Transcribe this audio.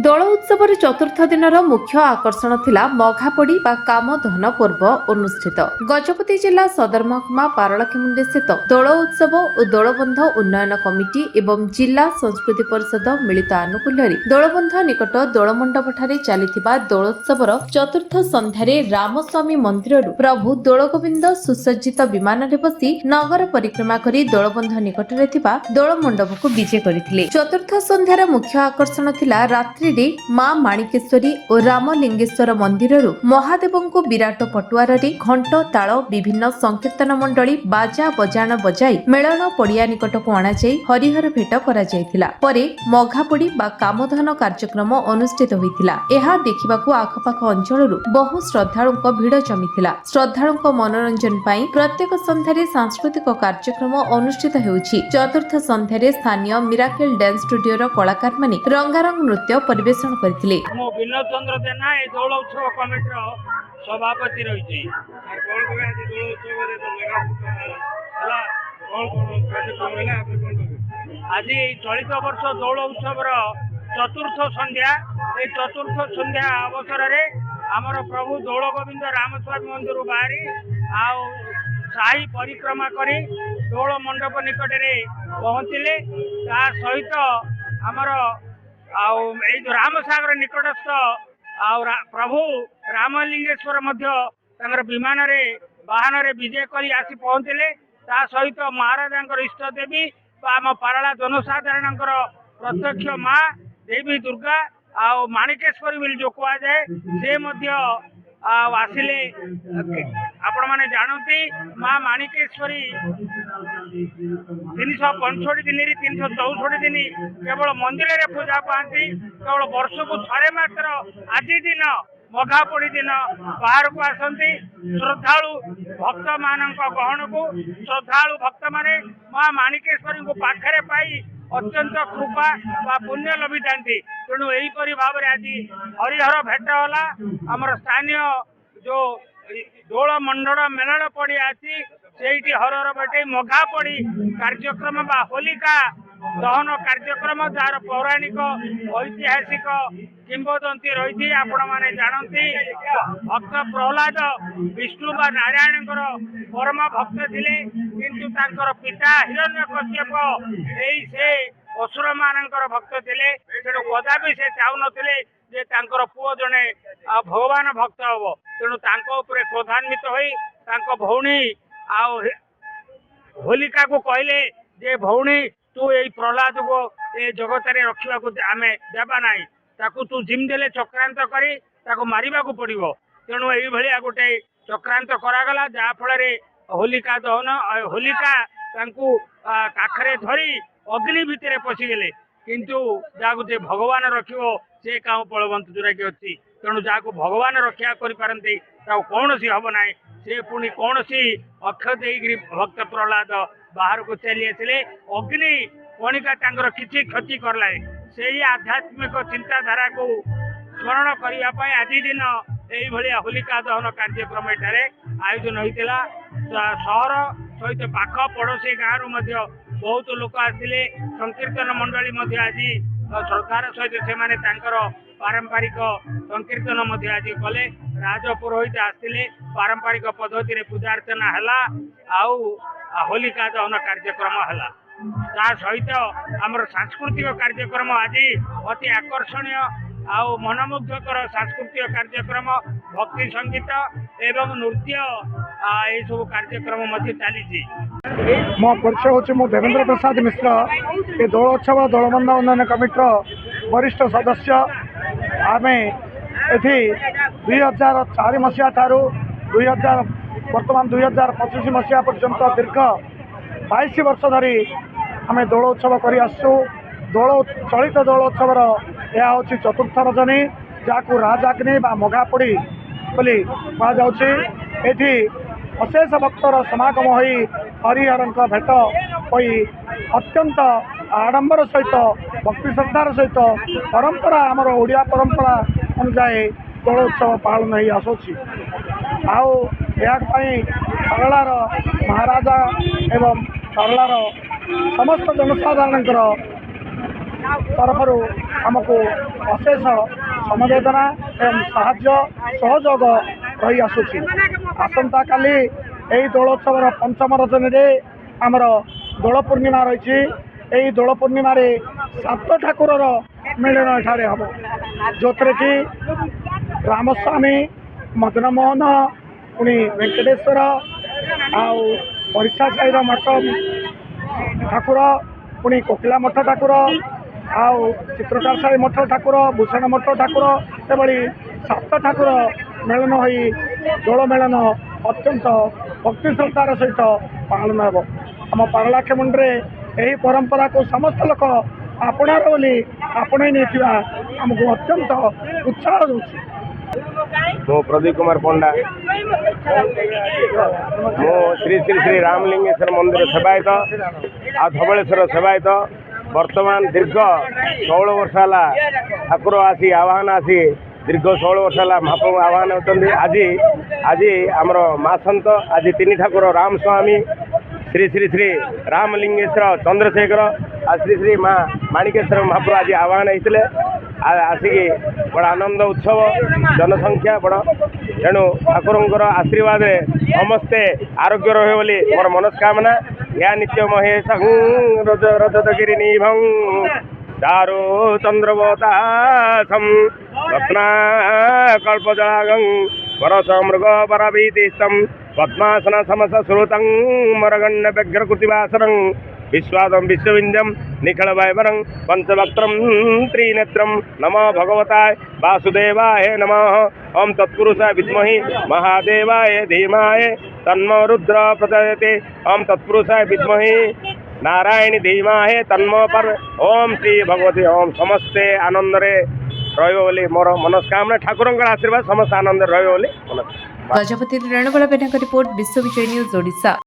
ଦୋଳ ଉତ୍ସବର ଚତୁର୍ଥ ଦିନର ମୁଖ୍ୟ ଆକର୍ଷଣ ଥିଲା ମଘାପୋଡ଼ି ବା କାମଦହନ ପର୍ବ ଅନୁଷ୍ଠିତ। ଗଜପତି ଜିଲ୍ଲା ସଦର ମହକୁମା ପାରଳାଖେମୁଣ୍ଡି ସ୍ଥିତ ଦୋଳ ଉତ୍ସବ ଓ ଦୋଳବନ୍ଧ ଉନ୍ନୟନ କମିଟି ଏବଂ ଜିଲ୍ଲା ସଂସ୍କୃତି ପରିଷଦ ମିଳିତ ଆନୁକୂଲ୍ୟରେ ଦୋଳବନ୍ଧ ନିକଟ ଦୋଳମଣ୍ଡପଠାରେ ଚାଲିଥିବା ଦୋଳୋତ୍ସବର ଚତୁର୍ଥ ସନ୍ଧ୍ୟାରେ ରାମସ୍ୱାମୀ ମନ୍ଦିରରୁ ପ୍ରଭୁ ଦୋଳଗୋବିନ୍ଦ ସୁସଜ୍ଜିତ ବିମାନରେ ବସି ନଗର ପରିକ୍ରମା କରି ଦୋଳବନ୍ଧ ନିକଟରେ ଥିବା ଦୋଳମଣ୍ଡପକୁ ବିଜେ କରିଥିଲେ। ଚତୁର୍ଥ ସନ୍ଧ୍ୟାର ମୁଖ୍ୟ ଆକର୍ଷଣ ଥିଲା ରାତ୍ରିରେ ମା ମାଣିକେଶ୍ୱରୀ ଓ ରାମଲିଙ୍ଗେଶ୍ୱର ମନ୍ଦିରରୁ ମହାଦେବଙ୍କୁ ବିରାଟ ପଟୁଆରରେ ଘଣ୍ଟ ତାଳ ବିଭିନ୍ନ ସଂକୀର୍ତ୍ତନ ମଣ୍ଡଳୀ ବାଜା ବଜାଣ ବଜାଇ ମେଳନ ପଡ଼ିଆ ନିକଟକୁ ଅଣାଯାଇ ହରିହର ଭେଟ କରାଯାଇଥିଲା। ପରେ ମଘାପୋଡ଼ି ବା କାମଦହନ କାର୍ଯ୍ୟକ୍ରମ ଅନୁଷ୍ଠିତ ହୋଇଥିଲା। ଏହା ଦେଖିବାକୁ ଆଖପାଖ ଅଞ୍ଚଳରୁ ବହୁ ଶ୍ରଦ୍ଧାଳୁଙ୍କ ଭିଡ଼ ଜମିଥିଲା। ଶ୍ରଦ୍ଧାଳୁଙ୍କ ମନୋରଞ୍ଜନ ପାଇଁ ପ୍ରତ୍ୟେକ ସନ୍ଧ୍ୟାରେ ସାଂସ୍କୃତିକ କାର୍ଯ୍ୟକ୍ରମ ଅନୁଷ୍ଠିତ ହେଉଛି। ଚତୁର୍ଥ ସନ୍ଧ୍ୟାରେ ସ୍ଥାନୀୟ ମିରାକେଲ ଡ୍ୟାନ୍ସ ଷ୍ଟୁଡିଓର କଳାକାରମାନେ ରଙ୍ଗାରଙ୍ଗ ନୃତ୍ୟ ପରିବେଷଣ କରିଥିଲେ। ମୁଁ ବିନୋଦ ଚନ୍ଦ୍ର ଜେନା ଏ ଦୋଳ ଉତ୍ସବ କମିଟିର ସଭାପତି ରହିଛି। ଆଜି ଚଳିତ ବର୍ଷ ଦୋଳ ଉତ୍ସବର ଚତୁର୍ଥ ସନ୍ଧ୍ୟା। এই ଚତୁର୍ଥ ସନ୍ଧ୍ୟା ଅବସରରେ ଆମର ପ୍ରଭୁ ଦୋଳ ଗୋବିନ୍ଦ ରାମସ୍ୱାମୀ ମନ୍ଦିରରୁ ବାହାରି ଆଉ ସାହି ପରିକ୍ରମା କରି ଦୋଳ ମଣ୍ଡପ ନିକଟରେ ପହଞ୍ଚିଲେ। ତା ସହିତ ଆମର ଆଉ ଏଇ ଯୋଉ ରାମସାଗର ନିକଟସ୍ଥ ଆଉ ପ୍ରଭୁ ରାମଲିଙ୍ଗେଶ୍ୱର ମଧ୍ୟ ତାଙ୍କର ବିମାନରେ ବାହନରେ ବିଜେ କରି ଆସି ପହଞ୍ଚିଲେ। ତା ସହିତ ମହାରାଜାଙ୍କର ଇଷ୍ଟ ଦେବୀ ବା ଆମ ପାରଳା ଜନସାଧାରଣଙ୍କର ପ୍ରତ୍ୟକ୍ଷ ମା ଦେବୀ ଦୁର୍ଗା ଆଉ ମାଣିକେଶ୍ୱରୀ ବୋଲି ଯୋଉ କୁହାଯାଏ ସେ ମଧ୍ୟ ଆସିଲେ। ଆପଣ ମାନେ ଜାଣନ୍ତି ମା ମାଣିକେଶ୍ୱରୀ 365 ଦିନରେ 364 ଦିନ କେବଳ ମନ୍ଦିରରେ ପୂଜା ପାଆନ୍ତି। କେବଳ ବର୍ଷକୁ ଥରେ ମାତ୍ର ଆଜି ଦିନ ମଘାପୋଡ଼ି ଦିନ ବାହାରକୁ ଆସନ୍ତି। ଶ୍ରଦ୍ଧାଳୁ ଭକ୍ତ ମାନଙ୍କ ଗହଣକୁ ଶ୍ରଦ୍ଧାଳୁ ଭକ୍ତମାନେ ମା ମାଣିକେଶ୍ୱରୀଙ୍କୁ ପାଖରେ ପାଇ ଅତ୍ୟନ୍ତ କୃପା ବା ପୁଣ୍ୟ ଲଭିଥାନ୍ତି। ତେଣୁ ଏହିପରି ଭାବରେ ଆଜି ହରିହର ଭେଟ ହେଲା। ଆମର ସ୍ଥାନୀୟ ଯୋଉ ଦୋଳ ମଣ୍ଡଳ ମେଳଣ ପଡ଼ିଆ ଅଛି ସେଇଠି ହରହର ଭେଟେଇ ମଘାପୋଡ଼ି କାର୍ଯ୍ୟକ୍ରମ ବା ହୋଲିକା ଦହନ କାର୍ଯ୍ୟକ୍ରମ ଯାହାର ପୌରାଣିକ ଐତିହାସିକ କିମ୍ବଦନ୍ତୀ ରହିଛି। ଆପଣ ମାନେ ଜାଣନ୍ତି ଭକ୍ତ ପ୍ରହ୍ଲାଦ ବିଷ୍ଣୁ ବା ନାରାୟଣଙ୍କର ପରମ ଭକ୍ତ ଥିଲେ, କିନ୍ତୁ ତାଙ୍କର ପିତା ହିରଣ୍ୟକଶ୍ୟପ ସେ ଅସୁର ମାନଙ୍କର ଭକ୍ତ ଥିଲେ। ତେଣୁ କଦାପି ସେ ଚାହୁଁନଥିଲେ ଯେ ତାଙ୍କର ପୁଅ ଜଣେ ଭଗବାନ ଭକ୍ତ ହବ। ତେଣୁ ତାଙ୍କ ଉପରେ କ୍ରୋଧାନ୍ୱିତ ହୋଇ ତାଙ୍କ ଭଉଣୀ ଆଉ ହୋଲିକାକୁ କହିଲେ ଯେ ଭଉଣୀ ତୁ ଏଇ ପ୍ରହ୍ଲାଦକୁ ଏ ଜଗତରେ ରଖିବାକୁ ଆମେ ଦେବା ନାହିଁ। ତାକୁ ତୁ ଜିମ୍ ଦେଲେ ଚକ୍ରାନ୍ତ କରି ତାକୁ ମାରିବାକୁ ପଡିବ। ତେଣୁ ଏଇଭଳିଆ ଗୋଟେ ଚକ୍ରାନ୍ତ କରାଗଲା, ଯାହା ଫଳରେ ହୋଲିକା ଦହନ ହୋଲିକା ତାଙ୍କୁ କାଖରେ ଧରି ଅଗ୍ନି ଭିତରେ ପଶିଗଲେ। କିନ୍ତୁ ଯାହାକୁ ଯେ ଭଗବାନ ରଖିବ ସେ କାମ ପଳବନ୍ତ ଯୋଉଟାକି ଅଛି। ତେଣୁ ଯାହାକୁ ଭଗବାନ ରକ୍ଷା କରିପାରନ୍ତି ତାକୁ କୌଣସି ହବ ନାହିଁ। ସେ ପୁଣି କୌଣସି ଅକ୍ଷ ଦେଇକିରି ଭକ୍ତ ପ୍ରହ୍ଲାଦ ବାହାରକୁ ଚାଲି ଆସିଲେ। ଅଗ୍ନି କଣିକା ତାଙ୍କର କିଛି କ୍ଷତି କରଲାନି। ସେହି ଆଧ୍ୟାତ୍ମିକ ଚିନ୍ତାଧାରାକୁ ସ୍ମରଣ କରିବା ପାଇଁ ଆଜି ଦିନ ଏଇଭଳିଆ ହୋଲିକା ଦହନ କାର୍ଯ୍ୟକ୍ରମ ଏଠାରେ ଆୟୋଜନ ହୋଇଥିଲା। ସହର ସହିତ ପାଖ ପଡ଼ୋଶୀ ଗାଁରୁ ମଧ୍ୟ ବହୁତ ଲୋକ ଆସିଥିଲେ। ସଂକୀର୍ତ୍ତନ ମଣ୍ଡଳୀ ମଧ୍ୟ ଆଜି ଶ୍ରଦ୍ଧାର ସହିତ ସେମାନେ ତାଙ୍କର ପାରମ୍ପରିକ ସଂକୀର୍ତ୍ତନ ମଧ୍ୟ ଆଜି କଲେ। ରାଜ ପୁରୋହିତ ଆସିଥିଲେ, ପାରମ୍ପରିକ ପଦ୍ଧତିରେ ପୂଜା ଅର୍ଚ୍ଚନା ହେଲା ଆଉ ହୋଲିକା ଦହନ କାର୍ଯ୍ୟକ୍ରମ ହେଲା। ତା ସହିତ ଆମର ସାଂସ୍କୃତିକ କାର୍ଯ୍ୟକ୍ରମ ଆଜି ଅତି ଆକର୍ଷଣୀୟ ଆଉ ମନମୁଗ୍ଧକର ସାଂସ୍କୃତିକ କାର୍ଯ୍ୟକ୍ରମ ଭକ୍ତି ସଙ୍ଗୀତ ଏବଂ ନୃତ୍ୟ ଏସବୁ କାର୍ଯ୍ୟକ୍ରମ ମଧ୍ୟ ଚାଲିଛି। ମୋ ପରିଚୟ ହେଉଛି ମୁଁ ଦେବେନ୍ଦ୍ର ପ୍ରସାଦ ମିଶ୍ର, ଏ ଦୋଳ ଉତ୍ସବ ଦୋଳବନ୍ଧ ଉନ୍ନୟନ କମିଟିର ବରିଷ୍ଠ ସଦସ୍ୟ। ଆମେ ଏଠି 2004 ମସିହା ଠାରୁ ବର୍ତ୍ତମାନ 2025 ମସିହା ପର୍ଯ୍ୟନ୍ତ ଦୀର୍ଘ 22 ବର୍ଷ ଧରି ଆମେ ଦୋଳ ଉତ୍ସବ କରି ଆସୁଛୁ। ଚଳିତ ଦୋଳ ଉତ୍ସବର ଏହା ହେଉଛି ଚତୁର୍ଥ ରଜନୀ, ଯାହାକୁ ରାଜାଗ୍ନି ବା ମଘାପୋଡ଼ି ବୋଲି କୁହାଯାଉଛି। ଏଠି ଅଶେଷ ଭକ୍ତର ସମାଗମ ହୋଇ ହରିହରଙ୍କ ଭେଟ ହୋଇ ଅତ୍ୟନ୍ତ ଆଡ଼ମ୍ବର ସହିତ ଭକ୍ତି ଶ୍ରଦ୍ଧାର ସହିତ ପରମ୍ପରା ଆମର ଓଡ଼ିଆ ପରମ୍ପରା ଅନୁଯାୟୀ ଦୋଳ ଉତ୍ସବ ପାଳନ ହୋଇ ଆସୁଛି। ଆଉ ଏହା ପାଇଁ ପାରଳାର ମହାରାଜା ଏବଂ ପାରଳାର ସମସ୍ତ ଜନସାଧାରଣଙ୍କର तरफ आमको अशेष समवेदना एवं साहाय्य सहयोग रही आसुची। आसंता काली यही दोलोत्सव पंचम रजनी रे आमर दोल पूर्णिमा रही। यही दोल पूर्णिम 7 ठाकुर मिलन एठारे हम जो कि रामस्वामी मदन मोहन पुणी वेंकटेश्वर आउ परीक्षा साईर मठ ठाकुर पुणी कोकिला मठ ठाकुर आउ चित्रकार साई मठ ठाकुर भूषण मठ ठाकुर एभली 7 ठाकुर मेलन हो दोल मेलन अत्यंत भक्ति श्रद्धार सहित पालन हो। आम पारलाखेमुंडी यही परंपरा को समस्त लोक आपणार बोली आपणे नहीं आमको अत्यंत उत्साह दूसरी। मो प्रदीप कुमार पंडा मो श्री श्री श्री रामलिंगेश्वर मंदिर सेवायत आ धवलेश्वर सेवायत वर्तमान दीर्घ 16 वर्ष है ठाकुर आसी आह्वान आसी दीर्घ 16 वर्ष है महाप्रभु आह्वान होती। आज आमर माँ सत आज 3 ठाकुर रामस्वामी श्री श्री श्री रामलिंगेश्वर चंद्रशेखर आ श्री श्री माँ माणिकेश्वर महाप्रभु आज आह्वान होते आसिक बड़ा आनंद उत्सव जनसंख्या बड़ तेणु ठाकुर आशीर्वाद समस्ते आरोग्य रहे बोली मोर मनस्कामना। या नित्य महेश रजतगिरी निभं चारो चंद्रवतासम रत्ना कल्पजागं परस मृग परभीतिस्तम पद्मासन समस श्रुतं मरगण्य व्यग्रकृतिवासरं विश्वादं विश्वविंद्यं निखिल वैभरं पंचवक्त्रं त्रिनेत्रं नमो भगवताय वासुदेवाय नमः। ओम तत्पुरुषाय विद्महे महादेवाय धीमहि तन्नो रुद्र प्रचोदयात्। ओम तत्पुरुषाय विद्महे नारायणी धीमहि तन्नो पर। ओम श्री भगवती ओम समस्ते आनंद रे रहियो बोली मोर मनस्कामना। ठाकुर आशीर्वाद समस्त आनंद रहियो बोली। गजपति रेणुबल बेनाक रिपोर्ट विश्व विजय न्यूज ओडिशा।